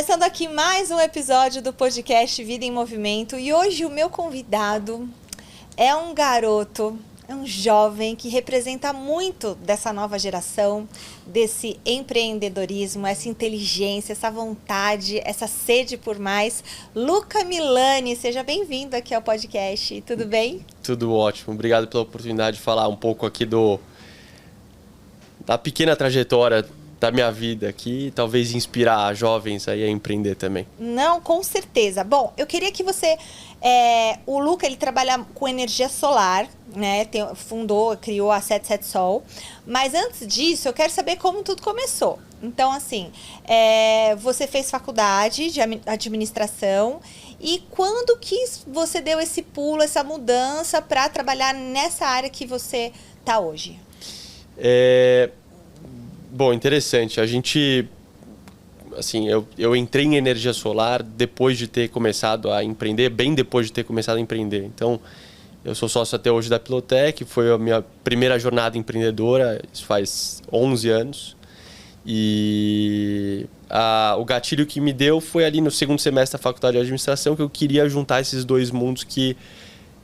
Começando aqui mais um episódio do podcast Vida em Movimento e hoje o meu convidado é um garoto, é um jovem que representa muito dessa nova geração, desse empreendedorismo, essa inteligência, essa vontade, essa sede por mais. Luca Milani, seja bem-vindo aqui ao podcast, tudo bem? Tudo ótimo, obrigado pela oportunidade de falar um pouco aqui da pequena trajetória da minha vida aqui e talvez inspirar jovens aí a empreender também. Não, com certeza. Bom, eu queria que você... o Luca, ele trabalha com energia solar, né? Criou a 77 Sol. Mas antes disso, eu quero saber como tudo começou. Então, assim, você fez faculdade de administração e quando que você deu esse pulo, essa mudança para trabalhar nessa área que você está hoje? Bom, interessante. A gente, assim, eu entrei em energia solar depois de ter começado a empreender, bem depois de ter começado a empreender. Então, eu sou sócio até hoje da Pilotec, foi a minha primeira jornada empreendedora, isso faz 11 anos. E o gatilho que me deu foi ali no segundo semestre da faculdade de administração, que eu queria juntar esses dois mundos que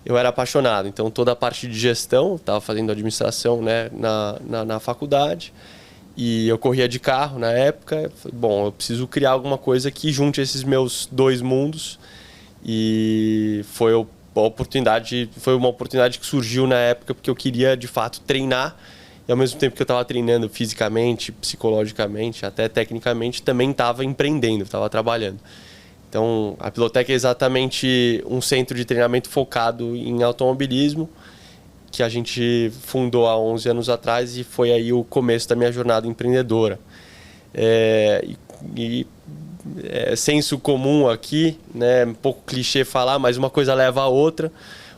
eu era apaixonado. Então, toda a parte de gestão, estava fazendo administração, né, na faculdade. E eu corria de carro na época. Falei, bom, eu preciso criar alguma coisa que junte esses meus dois mundos. E foi uma oportunidade que surgiu na época porque eu queria, de fato, treinar. E ao mesmo tempo que eu estava treinando fisicamente, psicologicamente, até tecnicamente, também estava empreendendo, estava trabalhando. Então, a Pilotec é exatamente um centro de treinamento focado em automobilismo, que a gente fundou há 11 anos atrás e foi aí o começo da minha jornada empreendedora. Senso comum aqui, né, um pouco clichê falar, mas uma coisa leva a outra.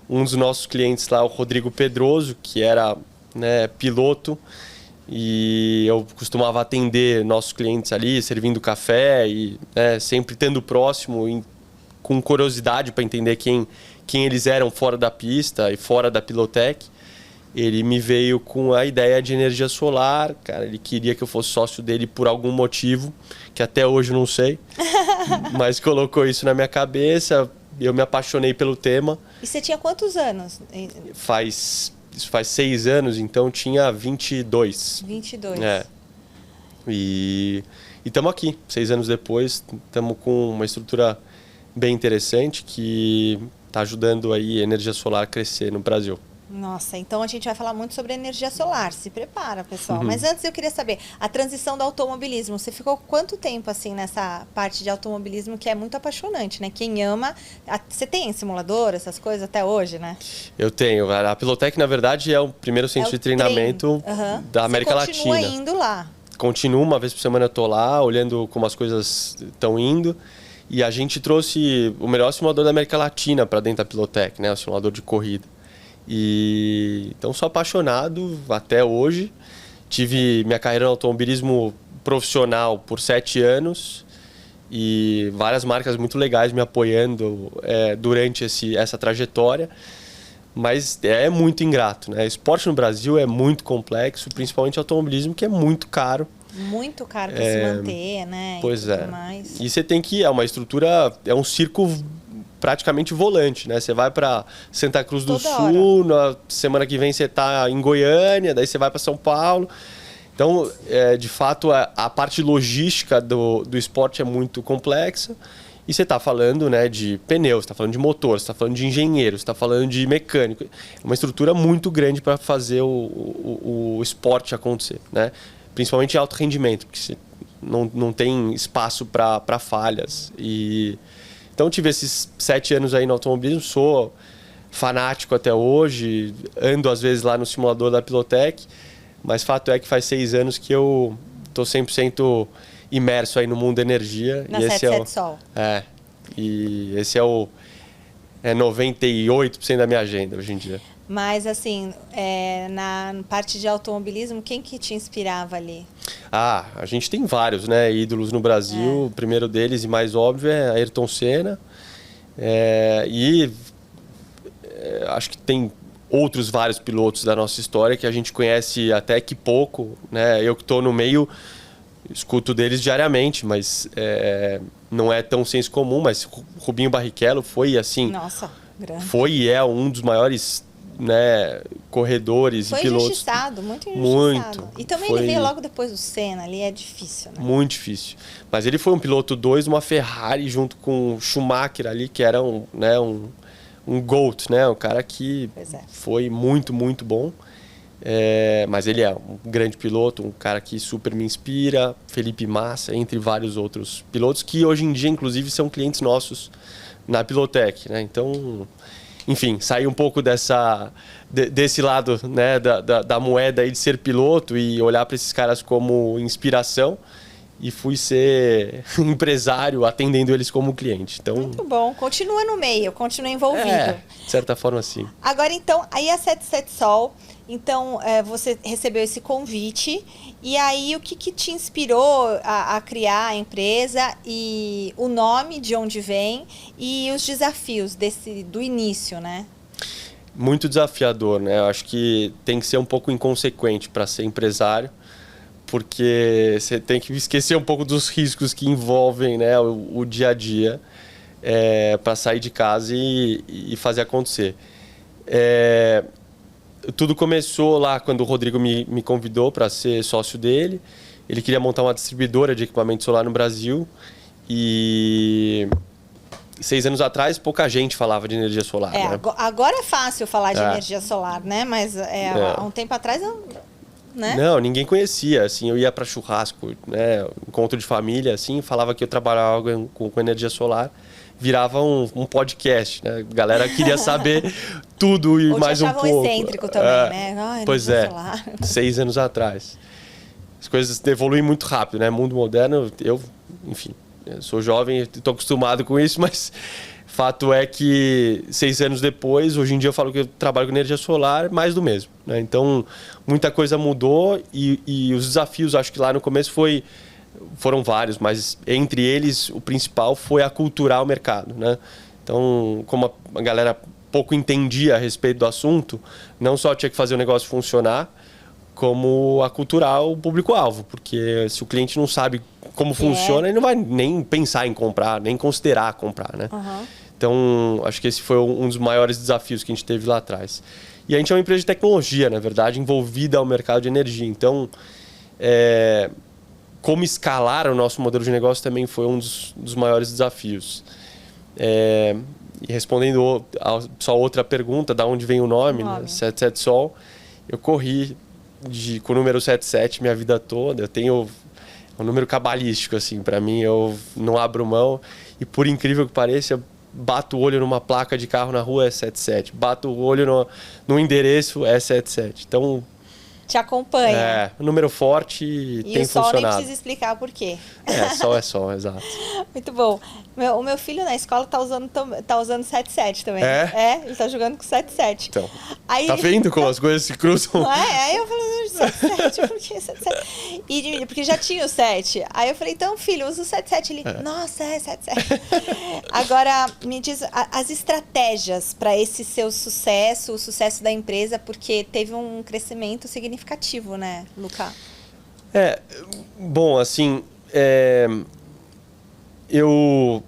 Um dos nossos clientes lá, o Rodrigo Pedroso, que era, né, piloto, e eu costumava atender nossos clientes ali, servindo café e, né, sempre estando próximo, com curiosidade para entender quem eles eram fora da pista e fora da Pilotec. Ele me veio com a ideia de energia solar, cara, ele queria que eu fosse sócio dele por algum motivo, que até hoje eu não sei, mas colocou isso na minha cabeça, eu me apaixonei pelo tema. E você tinha quantos anos? Isso faz 6 anos, então tinha 22. 22. E estamos aqui, 6 anos depois, estamos com uma estrutura bem interessante que está ajudando aí a energia solar a crescer no Brasil. Nossa, então a gente vai falar muito sobre energia solar. Se prepara, pessoal. Mas antes eu queria saber, a transição do automobilismo. Você ficou quanto tempo assim nessa parte de automobilismo que é muito apaixonante, né? Quem ama... Você tem simulador, essas coisas até hoje, né? Eu tenho. A Pilotec, na verdade, é o primeiro centro de treinamento da América Latina. Você continua indo lá? Continuo, uma vez por semana eu estou lá, olhando como as coisas estão indo. E a gente trouxe o melhor simulador da América Latina para dentro da Pilotec, né? O simulador de corrida. Então, sou apaixonado até hoje. Tive minha carreira no automobilismo profissional por 7 anos e várias marcas muito legais me apoiando durante essa trajetória. Mas é muito ingrato, né? Esporte no Brasil é muito complexo, principalmente automobilismo, que é muito caro. Muito caro para se manter, né? Pois e tudo mais. E você tem que... É uma estrutura... É um circo praticamente volante, né? Você vai para Santa Cruz do Sul, na semana que vem você está em Goiânia, daí você vai para São Paulo. Então, de fato, a parte logística do esporte é muito complexa. E você está falando, né, de pneus, está falando de motor, você está falando de engenheiro, você está falando de mecânico. É uma estrutura muito grande para fazer o esporte acontecer, né? Principalmente em alto rendimento, porque você não tem espaço para falhas. Então, tive esses 7 anos aí no automobilismo, sou fanático até hoje, ando às vezes lá no simulador da Pilotec, mas fato é que faz 6 anos que eu estou 100% imerso aí no mundo da energia. Na 77 Sol. E esse é 98% da minha agenda hoje em dia. Mas, assim, na parte de automobilismo, quem que te inspirava ali? A gente tem vários, né, ídolos no Brasil. O primeiro deles, e mais óbvio, é Ayrton Senna. Acho que tem outros vários pilotos da nossa história que a gente conhece até que pouco, né? Eu que estou no meio, escuto deles diariamente, mas não é tão senso comum. Mas Rubinho Barrichello foi assim... Nossa, grande. Foi e é um dos maiores, né, corredores e pilotos. Injustiçado, muito injustiçado. E também ele veio logo depois do Senna, ali é difícil, né? Muito difícil. Mas ele foi um piloto 2, uma Ferrari, junto com o Schumacher ali, que era um GOAT, né? Um cara que foi muito, muito bom. Mas ele é um grande piloto, um cara que super me inspira. Felipe Massa, entre vários outros pilotos, que hoje em dia, inclusive, são clientes nossos na Pilotec, né? Então... Enfim, sair um pouco desse lado, né, da moeda aí de ser piloto e olhar para esses caras como inspiração, e fui ser empresário atendendo eles como cliente. Então, muito bom. Continua no meio, continua envolvido. De certa forma, sim. Agora, então, aí a 77 Sol, então você recebeu esse convite, e aí o que te inspirou a criar a empresa, e o nome, de onde vem, e os desafios do início, né? Muito desafiador, né? Eu acho que tem que ser um pouco inconsequente para ser empresário, porque você tem que esquecer um pouco dos riscos que envolvem, né, o dia a dia, para sair de casa e fazer acontecer. Tudo começou lá quando o Rodrigo me convidou para ser sócio dele. Ele queria montar uma distribuidora de equipamento solar no Brasil, e 6 anos atrás pouca gente falava de energia solar. Né? Agora é fácil falar de energia solar, né? Mas há um tempo atrás... Né? Não, ninguém conhecia, assim, eu ia para churrasco, né, encontro de família, assim, falava que eu trabalhava com energia solar, virava um podcast, né, a galera queria saber tudo e mais um pouco. Ou te achavam excêntrico também, né? Pois solar. 6 anos atrás. As coisas evoluem muito rápido, né, mundo moderno, enfim, eu sou jovem, estou acostumado com isso, mas... Fato é que 6 anos depois, hoje em dia eu falo que eu trabalho com energia solar, mais do mesmo, né? Então, muita coisa mudou, e os desafios, acho que lá no começo foram vários, mas entre eles o principal foi aculturar o mercado, né? Então, como a galera pouco entendia a respeito do assunto, não só tinha que fazer o negócio funcionar, como aculturar o público-alvo, porque se o cliente não sabe como funciona, ele não vai nem pensar em comprar, nem considerar comprar, né? Uhum. Então, acho que esse foi um dos maiores desafios que a gente teve lá atrás. E a gente é uma empresa de tecnologia, na verdade, envolvida ao mercado de energia. Então, como escalar o nosso modelo de negócio também foi um dos maiores desafios. E respondendo só outra pergunta, da onde vem o nome, né? 77 Sol, eu corri com o número 77 minha vida toda. Eu tenho um número cabalístico, assim, para mim, eu não abro mão. E por incrível que pareça, eu bato o olho numa placa de carro na rua, é 77. Bato o olho no endereço, é 77. Então... Te acompanha. Um número forte e tem funcionado. E o sol nem precisa explicar por quê. Sol é sol, exato. Muito bom. O meu filho na escola tá usando 77 também. Ele tá jogando com 77. Então, tá vendo como as coisas se cruzam? Aí eu falei, 77, por que 77? Porque já tinha o 7. Aí eu falei, então, filho, usa o 77. Ele, nossa, 77. Agora, me diz as estratégias para esse seu sucesso, o sucesso da empresa, porque teve um crescimento significativo, né, Luca? Bom, assim, eu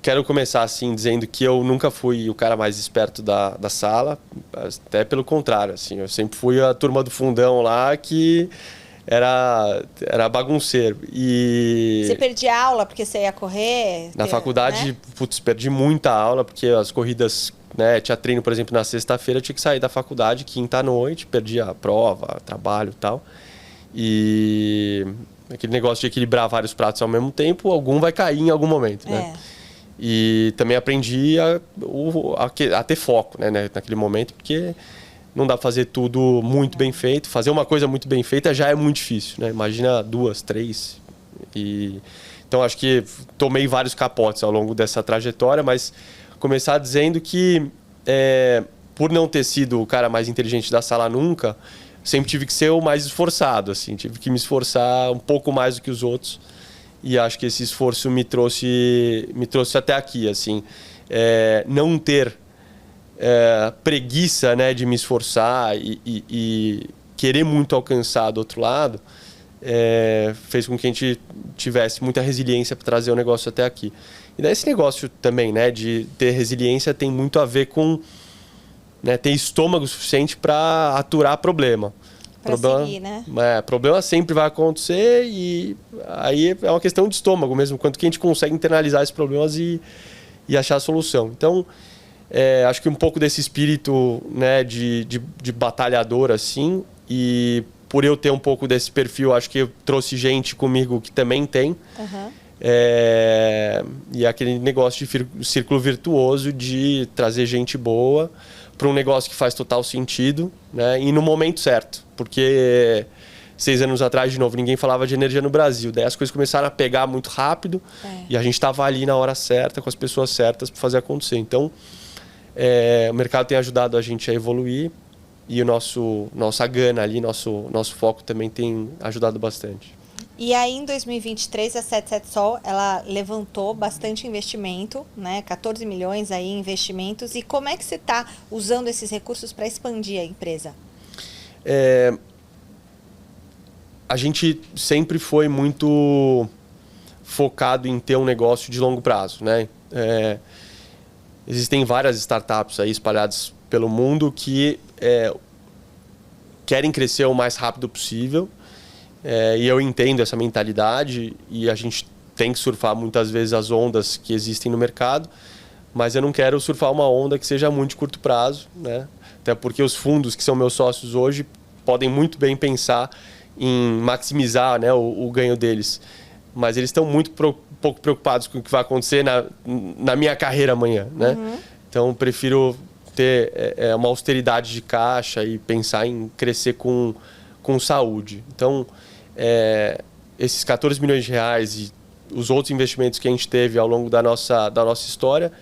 quero começar assim dizendo que eu nunca fui o cara mais esperto da sala, até pelo contrário, assim, eu sempre fui a turma do fundão lá que era bagunceiro. E você perdia aula porque você ia correr? Na faculdade, né? Perdi muita aula porque as corridas, né, tinha treino, por exemplo, na sexta-feira, eu tinha que sair da faculdade quinta à noite, perdia a prova, trabalho e tal. E aquele negócio de equilibrar vários pratos ao mesmo tempo, algum vai cair em algum momento, né? E também aprendi a ter foco, né, naquele momento, porque não dá pra fazer tudo muito bem feito. Fazer uma coisa muito bem feita já é muito difícil, né? Imagina 2, 3. Então, acho que tomei vários capotes ao longo dessa trajetória, mas começar dizendo que, por não ter sido o cara mais inteligente da sala nunca, sempre tive que ser o mais esforçado, assim. Tive que me esforçar um pouco mais do que os outros. E acho que esse esforço me trouxe até aqui, assim. Não ter preguiça, né, de me esforçar e querer muito alcançar do outro lado, fez com que a gente tivesse muita resiliência para trazer o negócio até aqui. E daí esse negócio também, né, de ter resiliência tem muito a ver com, né, ter estômago suficiente para aturar problema. Seguir, né? Problema sempre vai acontecer e aí é uma questão de estômago mesmo, quanto que a gente consegue internalizar esses problemas e achar a solução. Então, acho que um pouco desse espírito, né, de batalhador, assim, e por eu ter um pouco desse perfil, acho que eu trouxe gente comigo que também tem. Uhum. E aquele negócio de círculo virtuoso de trazer gente boa para um negócio que faz total sentido, né? E no momento certo. Porque 6 anos atrás, de novo, ninguém falava de energia no Brasil. Daí as coisas começaram a pegar muito rápido e a gente estava ali na hora certa, com as pessoas certas para fazer acontecer. Então, o mercado tem ajudado a gente a evoluir e nossa gana ali, nosso foco também tem ajudado bastante. E aí, em 2023, a 77 Sol, ela levantou bastante investimento, né? 14 milhões aí em investimentos. E como é que você está usando esses recursos para expandir a empresa? A gente sempre foi muito focado em ter um negócio de longo prazo, né? Existem várias startups aí espalhadas pelo mundo que querem crescer o mais rápido possível. E eu entendo essa mentalidade e a gente tem que surfar muitas vezes as ondas que existem no mercado, mas eu não quero surfar uma onda que seja muito de curto prazo, né? Até porque os fundos que são meus sócios hoje podem muito bem pensar em maximizar, né, o ganho deles, mas eles estão muito pouco preocupados com o que vai acontecer na minha carreira amanhã, né? Uhum. Então, prefiro ter uma austeridade de caixa e pensar em crescer com saúde. Então, esses 14 milhões de reais e os outros investimentos que a gente teve ao longo da nossa história,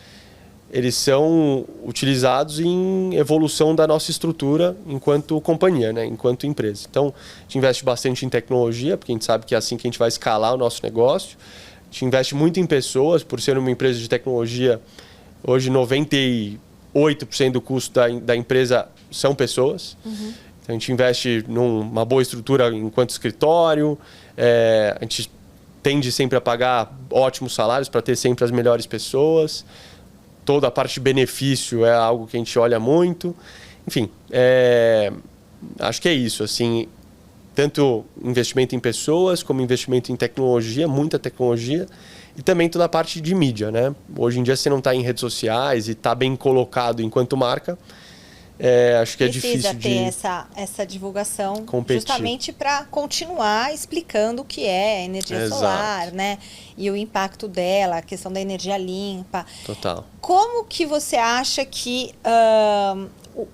eles são utilizados em evolução da nossa estrutura enquanto companhia, né? Enquanto empresa. Então, a gente investe bastante em tecnologia, porque a gente sabe que é assim que a gente vai escalar o nosso negócio. A gente investe muito em pessoas, por ser uma empresa de tecnologia. Hoje, 98% do custo da empresa são pessoas. Uhum. Então, a gente investe numa boa estrutura enquanto escritório, a gente tende sempre a pagar ótimos salários para ter sempre as melhores pessoas. Toda a parte de benefício é algo que a gente olha muito. Enfim, acho que é isso. Assim, tanto investimento em pessoas como investimento em tecnologia, muita tecnologia, e também toda a parte de mídia, né? Hoje em dia, você não está em redes sociais e está bem colocado enquanto marca. Acho que precisa é difícil ter essa divulgação competir. Justamente para continuar explicando o que é a energia solar, né? E o impacto dela, a questão da energia limpa. Total. Como que você acha que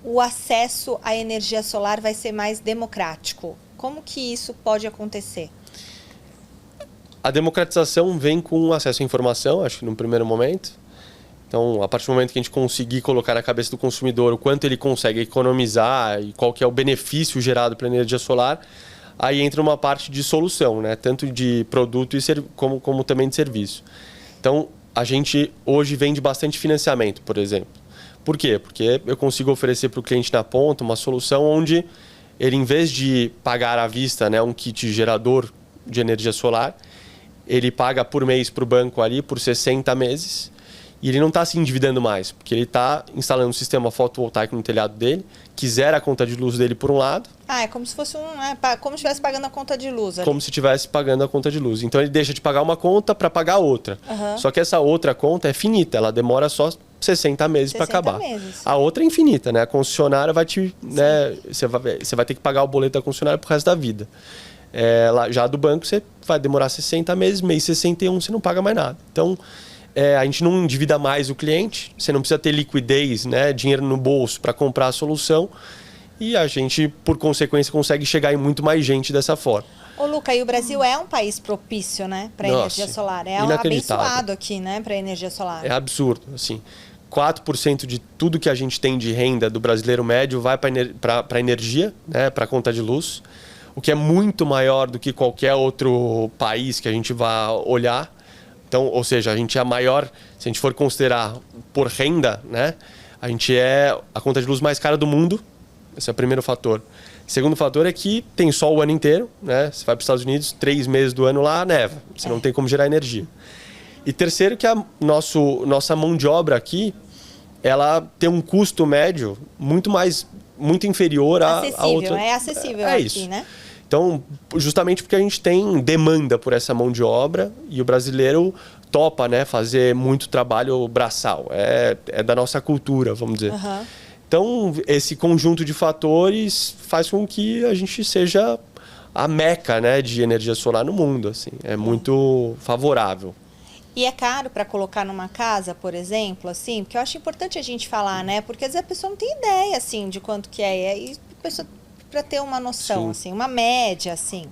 o acesso à energia solar vai ser mais democrático? Como que isso pode acontecer? A democratização vem com acesso à informação, acho que num primeiro momento. Então, a partir do momento que a gente conseguir colocar na cabeça do consumidor o quanto ele consegue economizar e qual que é o benefício gerado pela energia solar, aí entra uma parte de solução, né? Tanto de produto como também de serviço. Então, a gente hoje vende bastante financiamento, por exemplo. Por quê? Porque eu consigo oferecer para o cliente na ponta uma solução onde ele, em vez de pagar à vista, né, um kit gerador de energia solar, ele paga por mês para o banco ali por 60 meses. E ele não está se endividando mais, porque ele está instalando um sistema fotovoltaico no telhado dele, que zera a conta de luz dele por um lado. É como se fosse como se estivesse pagando a conta de luz ali. Como se estivesse pagando a conta de luz. Então ele deixa de pagar uma conta para pagar outra. Uhum. Só que essa outra conta é finita, ela demora só 60 meses para acabar. A outra é infinita, né? A concessionária vai né? Você vai ter que pagar o boleto da concessionária pro resto da vida. Já do banco você vai demorar 60 meses, mês 61 você não paga mais nada. Então, a gente não endivida mais o cliente, você não precisa ter liquidez, né, dinheiro no bolso para comprar a solução, e a gente, por consequência, consegue chegar em muito mais gente dessa forma. Ô, Luca, e o Brasil é um país propício, né, para energia solar. É um abençoado aqui, né, para energia solar. É absurdo, assim. 4% de tudo que a gente tem de renda do brasileiro médio vai para energia, né, para conta de luz, o que é muito maior do que qualquer outro país que a gente vá olhar. Então, ou seja, a gente é a maior, se a gente for considerar por renda, né? A gente é a conta de luz mais cara do mundo. Esse é o primeiro fator. Segundo fator é que tem sol o ano inteiro, né? Você vai para os Estados Unidos, 3 meses do ano lá, neva. Você não tem como gerar energia. E terceiro que nossa mão de obra aqui, ela tem um custo médio muito inferior a outra. É acessível é aqui, isso. Né? Então, justamente porque a gente tem demanda por essa mão de obra e o brasileiro topa, né, fazer muito trabalho braçal. É da nossa cultura, vamos dizer. Uhum. Então, esse conjunto de fatores faz com que a gente seja a meca, né, de energia solar no mundo. Assim. É muito favorável. E é caro para colocar numa casa, por exemplo, assim, porque eu acho importante a gente falar, né? Porque às vezes a pessoa não tem ideia, assim, de quanto que é. E a pessoa, para ter uma noção, assim, uma média, assim.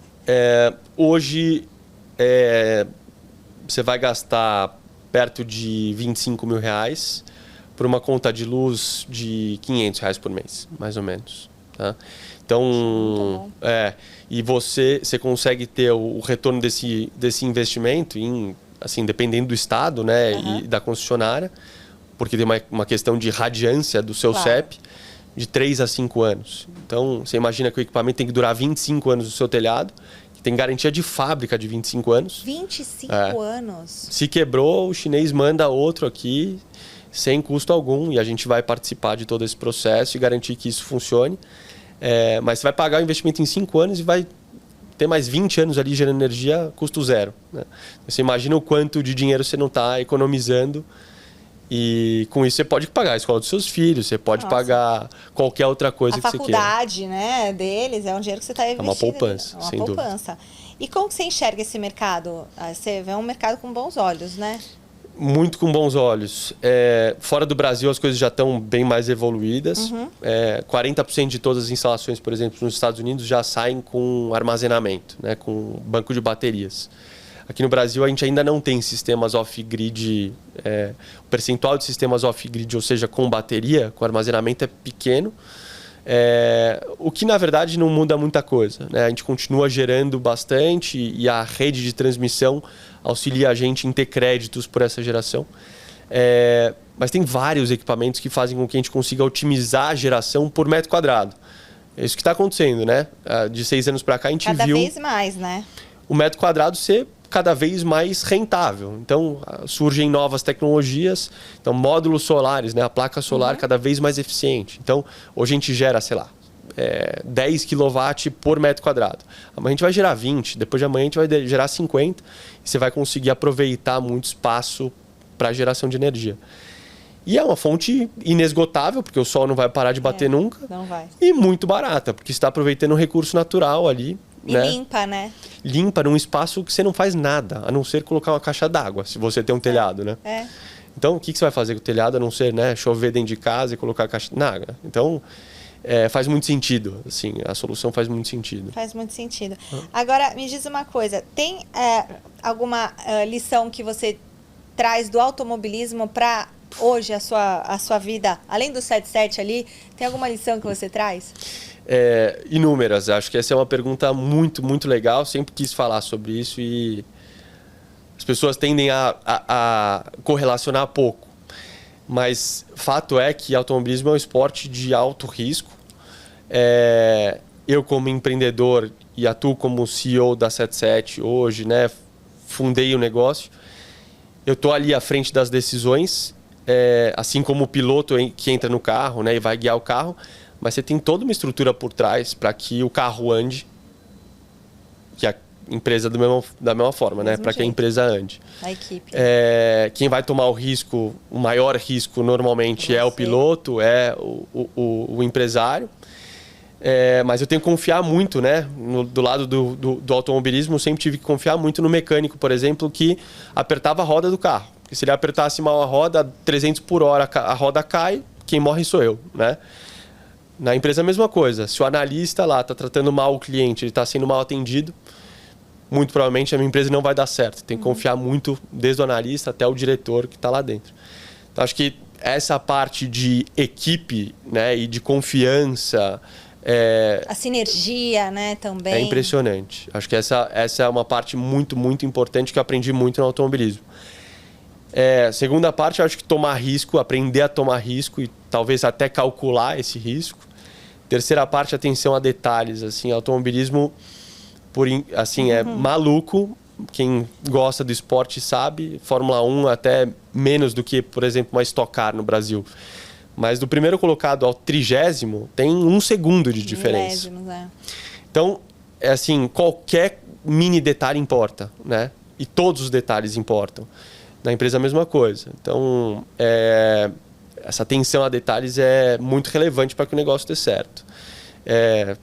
Hoje, você vai gastar perto de R$25 mil por uma conta de luz de R$500 por mês, mais ou menos. Tá? Então, e você consegue ter o retorno desse investimento em, assim, dependendo do estado, né, e da concessionária, porque tem uma questão de radiância do seu CEP, de 3 a 5 anos. Então, você imagina que o equipamento tem que durar 25 anos no seu telhado, que tem garantia de fábrica de 25 anos. 25 anos? Se quebrou, o chinês manda outro aqui, sem custo algum, e a gente vai participar de todo esse processo e garantir que isso funcione. Mas você vai pagar o investimento em 5 anos e vai ter mais 20 anos ali gerando energia, custo zero. Né? Você imagina o quanto de dinheiro você não está economizando, e com isso você pode pagar a escola dos seus filhos, você pode pagar qualquer outra coisa que você queira. A faculdade, né, deles é um dinheiro que você está investindo. É uma poupança, sem poupança. Dúvida. E como que você enxerga esse mercado? Você vê um mercado com bons olhos, né? Muito com bons olhos. Fora do Brasil, as coisas já estão bem mais evoluídas. 40% de todas as instalações, por exemplo, nos Estados Unidos já saem com armazenamento, né, com banco de baterias. Aqui no Brasil, a gente ainda não tem sistemas off-grid. O percentual de sistemas off-grid, ou seja, com bateria, com armazenamento, é pequeno. O que, na verdade, não muda muita coisa. Né? A gente continua gerando bastante e a rede de transmissão auxilia a gente em ter créditos por essa geração. Mas tem vários equipamentos que fazem com que a gente consiga otimizar a geração por metro quadrado. É isso que está acontecendo, né? De 6 anos para cá, a gente viu... Cada vez mais, né? O metro quadrado ser cada vez mais rentável. Então, surgem novas tecnologias. Então, módulos solares, né? A placa solar cada vez mais eficiente. Então, hoje a gente gera, sei lá, 10 kW por metro quadrado. Amanhã a gente vai gerar 20, depois de amanhã a gente vai gerar 50. E você vai conseguir aproveitar muito espaço para geração de energia. E é uma fonte inesgotável, porque o sol não vai parar de bater nunca. Não vai. E muito barata, porque você está aproveitando um recurso natural ali. E limpa, né? Limpa num espaço que você não faz nada, a não ser colocar uma caixa d'água, se você tem um telhado, né? Então, o que você vai fazer com o telhado, a não ser, né, chover dentro de casa e colocar a caixa d'água? Então, faz muito sentido, assim, a solução faz muito sentido. Faz muito sentido. Agora, me diz uma coisa, tem alguma lição que você traz do automobilismo para hoje, a sua vida, além do 77 ali, tem alguma lição que você traz? Inúmeras. Acho que essa é uma pergunta muito, muito legal. Sempre quis falar sobre isso e as pessoas tendem a correlacionar pouco. Mas fato é que automobilismo é um esporte de alto risco. Eu, como empreendedor e atuo como CEO da 77 hoje, né, fundei o negócio. Eu estou ali à frente das decisões, assim como o piloto que entra no carro, né, e vai guiar o carro. Mas você tem toda uma estrutura por trás para que o carro ande, que a empresa da mesma forma, né? Para que a empresa ande. A equipe. Quem vai tomar o maior risco normalmente é o piloto, é o empresário. Mas eu tenho que confiar muito, né? Do lado do automobilismo, eu sempre tive que confiar muito no mecânico, por exemplo, que apertava a roda do carro. Porque se ele apertasse mal a roda, 300 por hora, a roda cai, quem morre sou eu, né? Na empresa a mesma coisa. Se o analista lá está tratando mal o cliente, ele está sendo mal atendido, muito provavelmente a minha empresa não vai dar certo. Tem que confiar muito, desde o analista até o diretor que está lá dentro. Então, acho que essa parte de equipe, né, e de confiança... a sinergia, né, também. É impressionante. Acho que essa é uma parte muito, muito importante que eu aprendi muito no automobilismo. Segunda parte, eu acho que tomar risco, aprender a tomar risco e talvez até calcular esse risco. Terceira parte, atenção a detalhes. Assim, automobilismo assim, é maluco. Quem gosta do esporte sabe. Fórmula 1 até menos do que, por exemplo, uma Stock Car no Brasil. Mas do primeiro colocado ao 30º tem 1 segundo de diferença. Então, é assim, qualquer mini detalhe importa, né? E todos os detalhes importam. Na empresa a mesma coisa. Então, essa atenção a detalhes é muito relevante para que o negócio dê certo.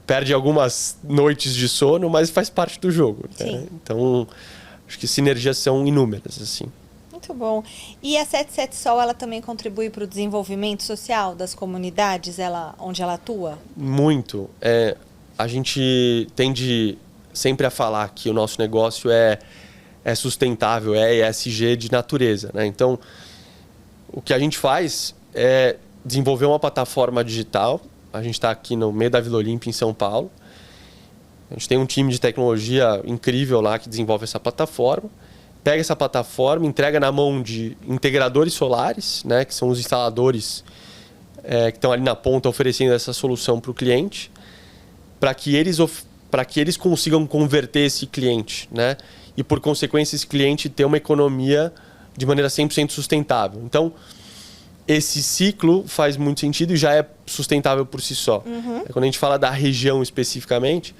Perde algumas noites de sono, mas faz parte do jogo. Né? Então, acho que sinergias são inúmeras, assim. Muito bom. E a 77 Sol, ela também contribui para o desenvolvimento social das comunidades onde ela atua? Muito. A gente tende sempre a falar que o nosso negócio é sustentável, é ESG de natureza. Né? Então, o que a gente faz é desenvolver uma plataforma digital. A gente está aqui no meio da Vila Olímpia, em São Paulo. A gente tem um time de tecnologia incrível lá que desenvolve essa plataforma. Pega essa plataforma, entrega na mão de integradores solares, né, que são os instaladores que estão ali na ponta oferecendo essa solução para o cliente, para que eles consigam converter esse cliente, né, e, por consequência, esse cliente ter uma economia de maneira 100% sustentável. Então, esse ciclo faz muito sentido e já é sustentável por si só. Quando a gente fala da região especificamente,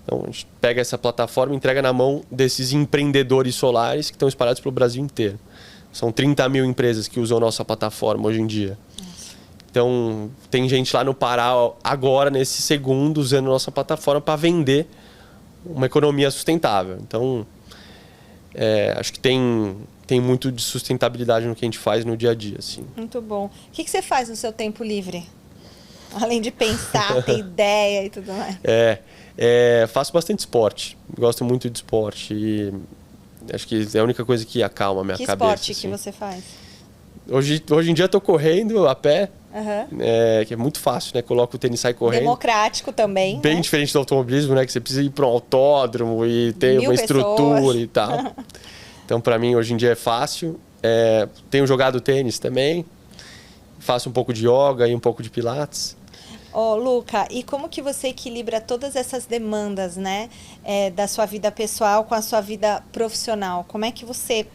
então a gente pega essa plataforma e entrega na mão desses empreendedores solares que estão espalhados pelo Brasil inteiro. São 30 mil empresas que usam a nossa plataforma hoje em dia. Então, tem gente lá no Pará agora, nesse segundo, usando a nossa plataforma para vender uma economia sustentável. Então, acho que tem muito de sustentabilidade no que a gente faz no dia a dia. Assim. Muito bom. O que você faz no seu tempo livre? Além de pensar, ter ideia e tudo mais. Faço bastante esporte. Gosto muito de esporte. E acho que é a única coisa que acalma a minha cabeça. Que esporte assim. que você faz? Hoje em dia estou correndo a pé. Que é muito fácil, né? Coloca o tênis e sai correndo. Democrático também. Bem diferente do automobilismo, né? Que você precisa ir para um autódromo e ter uma estrutura e tal. Então, para mim, hoje em dia é fácil. Tenho jogado tênis também. Faço um pouco de yoga e um pouco de pilates. Luca, e como que você equilibra todas essas demandas, né? Da sua vida pessoal com a sua vida profissional? Como é que você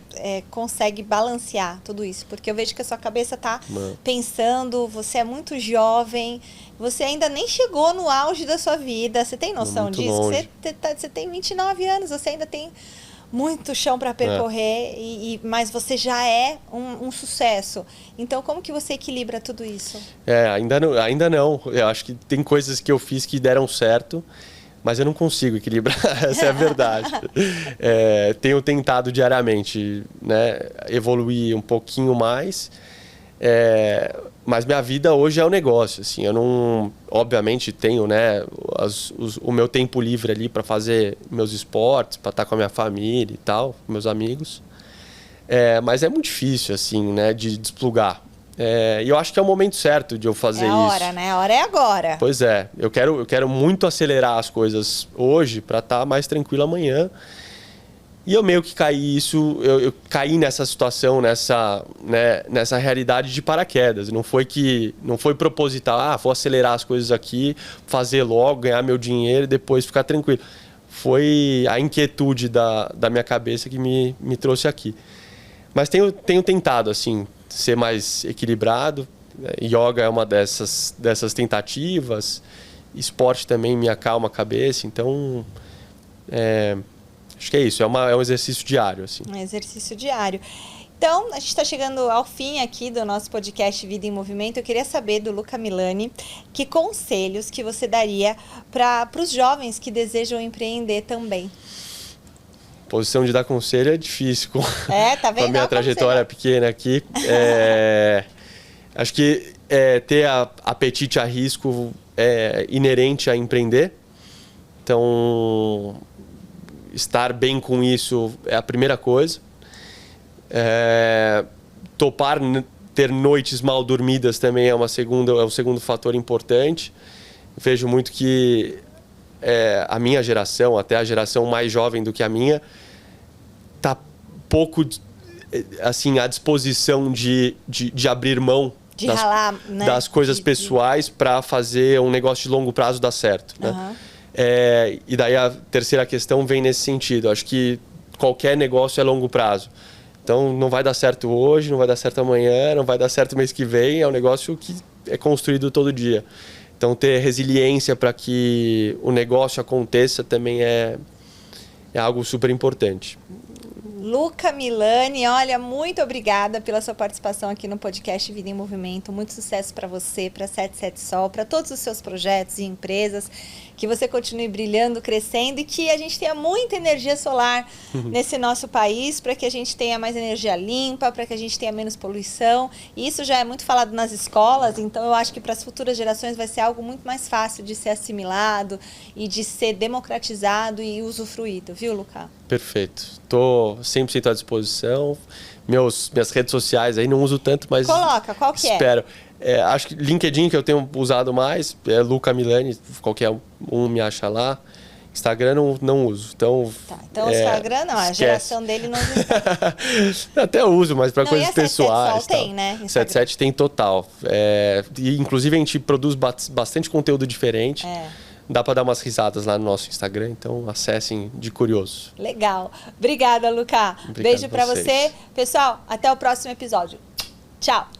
consegue balancear tudo isso? Porque eu vejo que a sua cabeça está pensando, você é muito jovem, você ainda nem chegou no auge da sua vida. Você tem noção disso? Você tem 29 anos, você ainda tem muito chão para percorrer, mas você já é um sucesso. Então, como que você equilibra tudo isso? Ainda não. Eu acho que tem coisas que eu fiz que deram certo, mas eu não consigo equilibrar. Essa é a verdade. Tenho tentado diariamente, né, evoluir um pouquinho mais. Mas minha vida hoje é um negócio, assim, eu não, obviamente tenho, né, o meu tempo livre ali para fazer meus esportes, para estar com a minha família e tal, com meus amigos, mas é muito difícil, assim, né, de desplugar. E eu acho que é o momento certo de eu fazer isso. É a hora, né? A hora é agora. Pois é, eu quero muito acelerar as coisas hoje para estar mais tranquilo amanhã. E eu meio que eu caí nessa situação, nessa realidade de paraquedas. Não foi proposital, vou acelerar as coisas aqui, fazer logo, ganhar meu dinheiro e depois ficar tranquilo. Foi a inquietude da minha cabeça que me trouxe aqui. Mas tenho tentado, assim, ser mais equilibrado. Yoga é uma dessas tentativas. Esporte também me acalma a cabeça. Então, acho que é isso, é um exercício diário. Assim. Um exercício diário. Então, a gente está chegando ao fim aqui do nosso podcast Vida em Movimento. Eu queria saber do Luca Milani que conselhos que você daria para os jovens que desejam empreender também. Posição de dar conselho é difícil tá vendo? Com a minha trajetória pequena aqui. Acho que ter apetite a risco é inerente a empreender. Então, estar bem com isso é a primeira coisa. Topar ter noites mal dormidas também é um segundo fator importante. Vejo muito que a minha geração, até a geração mais jovem do que a minha, está pouco assim, à disposição de abrir mão De ralar, né? Das coisas pessoais para fazer um negócio de longo prazo dar certo, né? Uhum. E daí a terceira questão vem nesse sentido. Acho que qualquer negócio é longo prazo. Então não vai dar certo hoje, não vai dar certo amanhã, não vai dar certo mês que vem. É um negócio que é construído todo dia. Então ter resiliência para que o negócio aconteça também é algo super importante. Luca Milani, olha, muito obrigada pela sua participação aqui no podcast Vida em Movimento. Muito sucesso para você, para 77 Sol, para todos os seus projetos e empresas. Que você continue brilhando, crescendo e que a gente tenha muita energia solar nesse nosso país, para que a gente tenha mais energia limpa, para que a gente tenha menos poluição. E isso já é muito falado nas escolas, então eu acho que para as futuras gerações vai ser algo muito mais fácil de ser assimilado e de ser democratizado e usufruído, viu, Luca? Perfeito. Estou 100% à disposição. Minhas redes sociais aí não uso tanto, mas... Coloca, qual que espero. Acho que LinkedIn que eu tenho usado mais é Luca Milani, qualquer um me acha lá. Instagram não uso. Então o Instagram não, a geração dele não usa. Até uso, mas para coisas pessoais. 77 tem, né? 77 tem total. E, inclusive a gente produz bastante conteúdo diferente. Dá para dar umas risadas lá no nosso Instagram, então acessem de curioso. Legal. Obrigada, Luca. Beijo para você. Pessoal, até o próximo episódio. Tchau.